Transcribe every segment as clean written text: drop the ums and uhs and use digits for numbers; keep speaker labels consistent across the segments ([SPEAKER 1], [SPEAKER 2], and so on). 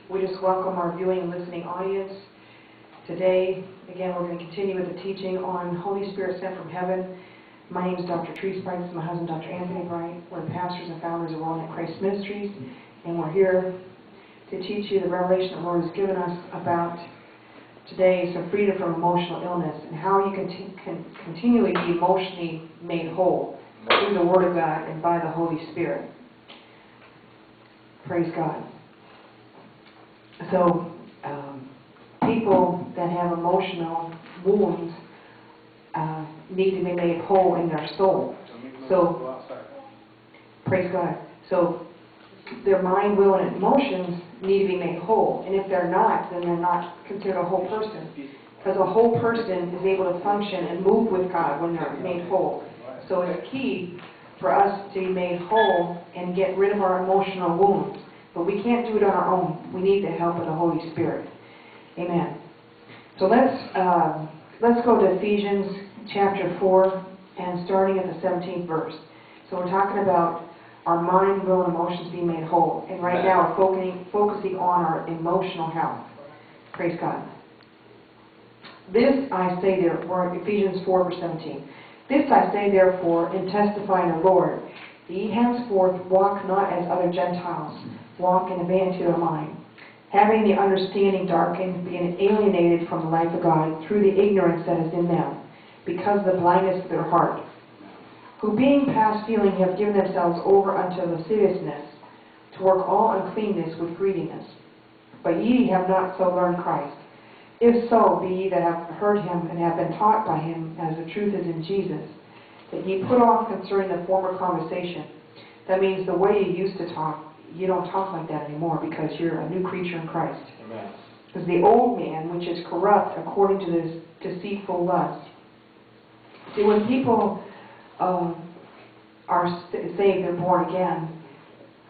[SPEAKER 1] We just welcome our viewing and listening audience. Today, again, we're going to continue with the teaching on Holy Spirit sent from heaven. My name is Dr. Therese Bright. This is my husband, Dr. Anthony Bright. We're the pastors and founders of World Net Christ Ministries, and we're here to teach you the revelation the Lord has given us about today some freedom from emotional illness and how you can continually be emotionally made whole through the Word of God and by the Holy Spirit. Praise God. So, people that have emotional wounds need to be made whole in their soul. So, praise God. So, their mind, will, and emotions need to be made whole. And if they're not, then they're not considered a whole person. Because a whole person is able to function and move with God when they're made whole. So it's key for us to be made whole and get rid of our emotional wounds. But we can't do it on our own. We need the help of the Holy Spirit. Amen. So let's go to Ephesians chapter 4 and starting at the 17th verse. So we're talking about our mind, will, and emotions being made whole. And right now we're focusing on our emotional health. Praise God. This I say therefore, Ephesians 4 verse 17. This I say therefore, and testify in the Lord, that ye henceforth walk not as other Gentiles, walk in the vanity of their mind, having the understanding darkened, being alienated from the life of God through the ignorance that is in them, because of the blindness of their heart, who being past feeling have given themselves over unto lasciviousness, to work all uncleanness with greediness. But ye have not so learned Christ. If so, be ye that have heard him and have been taught by him, as the truth is in Jesus, that ye put off concerning the former conversation. That means the way you used to talk, you don't talk like that anymore because you're a new creature in Christ.
[SPEAKER 2] Amen.
[SPEAKER 1] Because the old man, which is corrupt according to this deceitful lust. See, when people are saved, they're born again,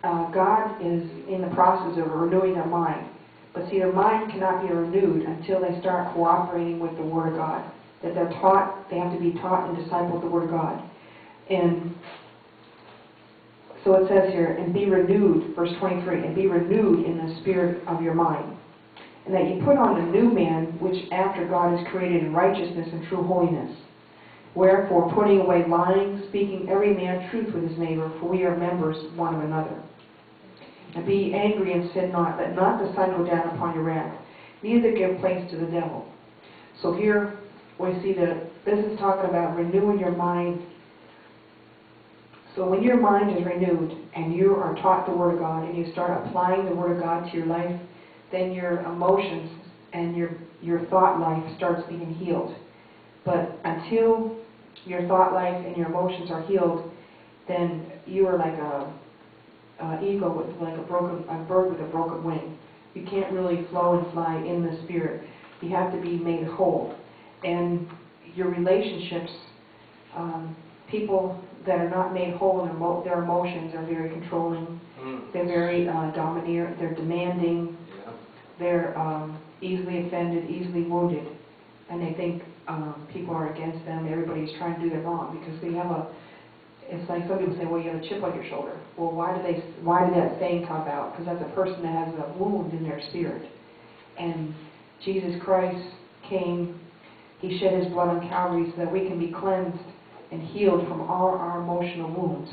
[SPEAKER 1] God is in the process of renewing their mind. But see, their mind cannot be renewed until they start cooperating with the Word of God. That they're taught, they have to be taught and discipled the Word of God. And so it says here, and be renewed, verse 23, and be renewed in the spirit of your mind. And that you put on the new man, which after God is created in righteousness and true holiness. Wherefore, putting away lying, speaking every man truth with his neighbor, for we are members one of another. And be angry and sin not, let not the sun go down upon your wrath, neither give place to the devil. So here we see that this is talking about renewing your mind. So when your mind is renewed and you are taught the Word of God and you start applying the Word of God to your life, then your emotions and your thought life starts being healed. But until your thought life and your emotions are healed, then you are like an eagle with like a bird with a broken wing. You can't really flow and fly in the Spirit. You have to be made whole. And your relationships, people that are not made whole in their emotions are very controlling. They're very domineering. They're demanding.
[SPEAKER 2] Yeah.
[SPEAKER 1] They're easily offended, easily wounded, and they think people are against them. Everybody's trying to do them wrong because they have a. It's like some people say, well, you have a chip on your shoulder. Well, why did that saying come about? Because that's a person that has a wound in their spirit. And Jesus Christ came, he shed his blood on Calvary so that we can be cleansed and healed from all our emotional wounds.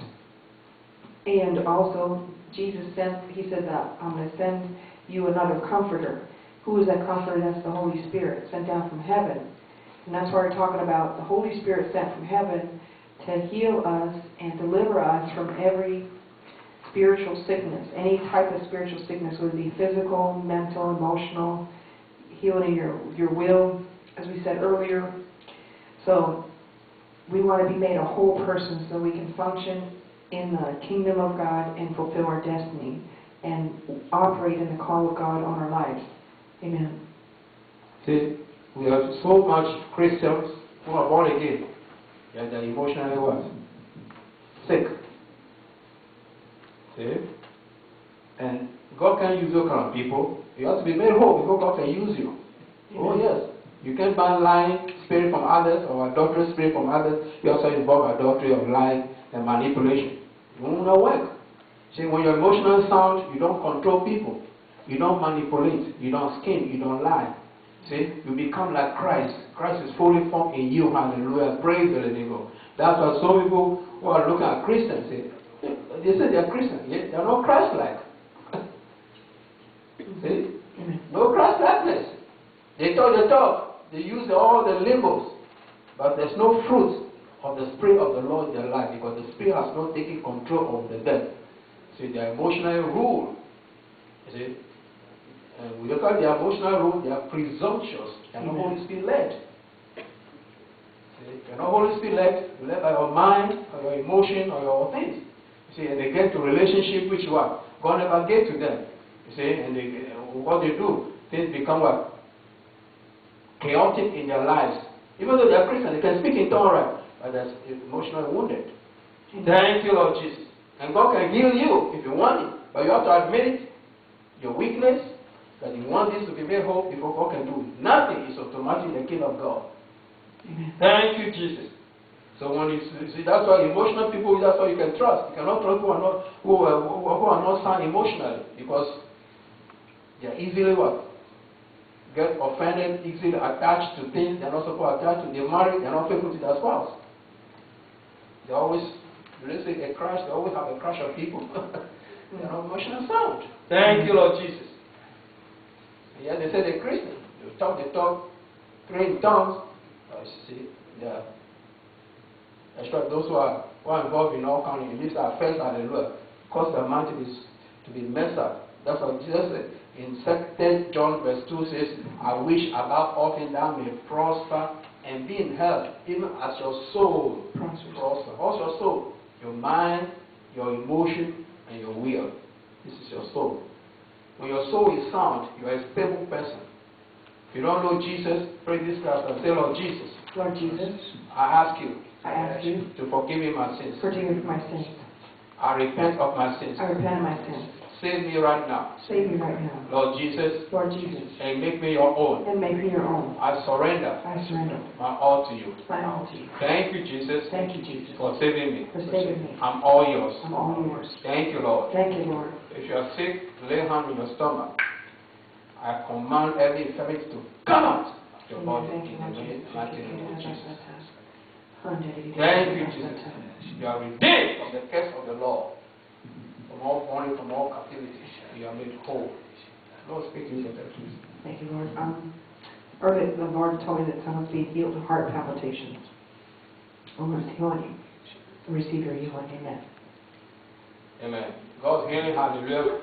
[SPEAKER 1] And also, Jesus he said that I'm going to send you another comforter. Who is that comforter? That's the Holy Spirit, sent down from heaven. And that's why we're talking about the Holy Spirit sent from heaven to heal us and deliver us from every spiritual sickness, any type of spiritual sickness, whether it be physical, mental, emotional, healing your will, as we said earlier. So we want to be made a whole person so we can function in the kingdom of God and fulfill our destiny and operate in the call of God on our lives. Amen.
[SPEAKER 2] See, we have so much Christians who are born again. Yeah, they're emotionally what? Sick. See? And God can use those kind of people. You have to be made whole because God can use you. Yes. Oh yes. You can't ban lying spirit from others or adulterous spirit from others. You also involve adultery of lying and manipulation. It will not work. See, when you're emotionally sound, you don't control people. You don't manipulate. You don't scheme. You don't lie. See, you become like Christ. Christ is fully formed in you. Hallelujah. Praise the living God. That's why some people who are looking at Christians say, they say they're Christians, yet they're not Christ-like. See? No Christ-likeness. They talk. They use all the labels. But there's no fruit of the Spirit of the Lord in their life because the Spirit has not taken control of the dead. See, they're emotionally ruled. You see? And we look at the emotional rule, they are presumptuous. They are not Holy Spirit led. See, you're not Holy Spirit led. You're led by your mind, or your emotion, or your things. You see, and they get to relationship which what? God never gave to them. You see, and what they do, things become what? Chaotic in their lives. Even though they are Christians, they can speak in tongues, right? But they're emotionally wounded. Thank you, Lord Jesus. And God can heal you if you want it. But you have to admit it, your weakness, that you want this to be made whole before God can do it. Nothing is automatic in the kingdom of God. Amen. Thank you, Jesus. So when you see, that's why emotional people, that's why you can trust. You cannot trust who are not sound emotionally, because they are easily what? Get offended, easily attached to things they're not supposed to attach to. They're married, they're not faithful to their spouse. They always, they say a crush, they always have a crush on people. They're not emotional sound. Thank you, Lord Jesus. And yet they say they're Christian. They talk, pray in tongues. See, yeah. Especially those who are involved in all kinds of these affairs, hallelujah, cause their mind to be messed up. That's what Jesus said. In 2 John verse 2 says, I wish above all things thou may prosper and be in health, even as your soul prosper. What's your soul? Your mind, your emotion, and your will. This is your soul. When your soul is sound, you are a stable person. If you don't know Jesus, pray this prayer and say, Lord Jesus.
[SPEAKER 1] Lord Jesus,
[SPEAKER 2] I ask you
[SPEAKER 1] to
[SPEAKER 2] forgive me my sins.
[SPEAKER 1] Forgive me for my sins.
[SPEAKER 2] I repent of my sins.
[SPEAKER 1] I repent of my sins.
[SPEAKER 2] Save me right now.
[SPEAKER 1] Save me right now.
[SPEAKER 2] Lord Jesus.
[SPEAKER 1] Lord Jesus.
[SPEAKER 2] And make me your own.
[SPEAKER 1] And make me your own.
[SPEAKER 2] I surrender.
[SPEAKER 1] I surrender.
[SPEAKER 2] My all to you.
[SPEAKER 1] My all to you.
[SPEAKER 2] Thank you, Jesus.
[SPEAKER 1] Thank you, Jesus.
[SPEAKER 2] For saving me.
[SPEAKER 1] For saving me.
[SPEAKER 2] I'm all yours.
[SPEAKER 1] I'm all yours.
[SPEAKER 2] Thank you, Lord.
[SPEAKER 1] Thank you, Lord.
[SPEAKER 2] If you are sick, lay hand on your stomach. I command every infirmity to come out of your body.
[SPEAKER 1] Thank you, Lord Jesus.
[SPEAKER 2] Thank you, Jesus. You are redeemed from the curse of the law. From all bondage, from all captivity. You are made whole. Lord, speak to you for that, please.
[SPEAKER 1] Thank you, Lord. Earlier, the Lord told me that someone's being healed of heart palpitations. The Lord is healing you. Receive your healing. Amen.
[SPEAKER 2] Amen. God's healing, hallelujah.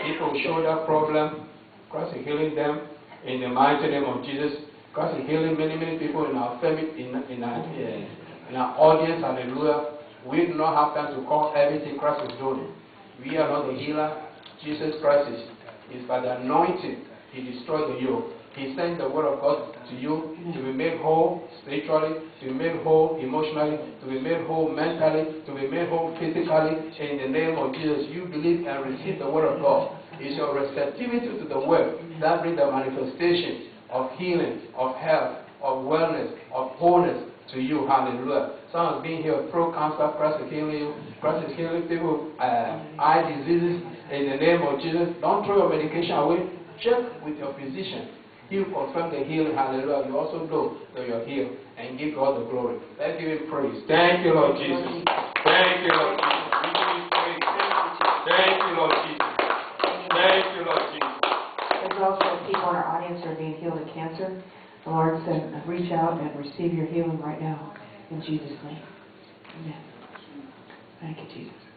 [SPEAKER 2] People with shoulder problem, Christ is healing them in the mighty name of Jesus. Christ is healing many people in our family, in our audience, hallelujah. We do not have time to call everything Christ is doing. We are not the healer. Jesus Christ is by the anointing. He destroyed the yoke. He sent the word of God to you to be made whole spiritually, to be made whole emotionally, to be made whole mentally, to be made whole physically. In the name of Jesus, you believe and receive the word of God. It's your receptivity to the word that brings the manifestation of healing, of health, of wellness, of wholeness to you. Hallelujah. Someone's being healed through cancer. Christ is healing you. Christ is healing people with eye diseases. In the name of Jesus, don't throw your medication away. Check with your physician. He will confirm the healing. Hallelujah. You also know that you're healed and give God the glory. Let's give Him praise. Thank you, Lord Jesus. Thank you, Lord Jesus. We give Him praise. Thank you, Lord Jesus. Thank you, Lord Jesus.
[SPEAKER 1] There's also people in our audience who are being healed of cancer. The Lord said, reach out and receive your healing right now. In Jesus' name. Amen. Thank you, Jesus.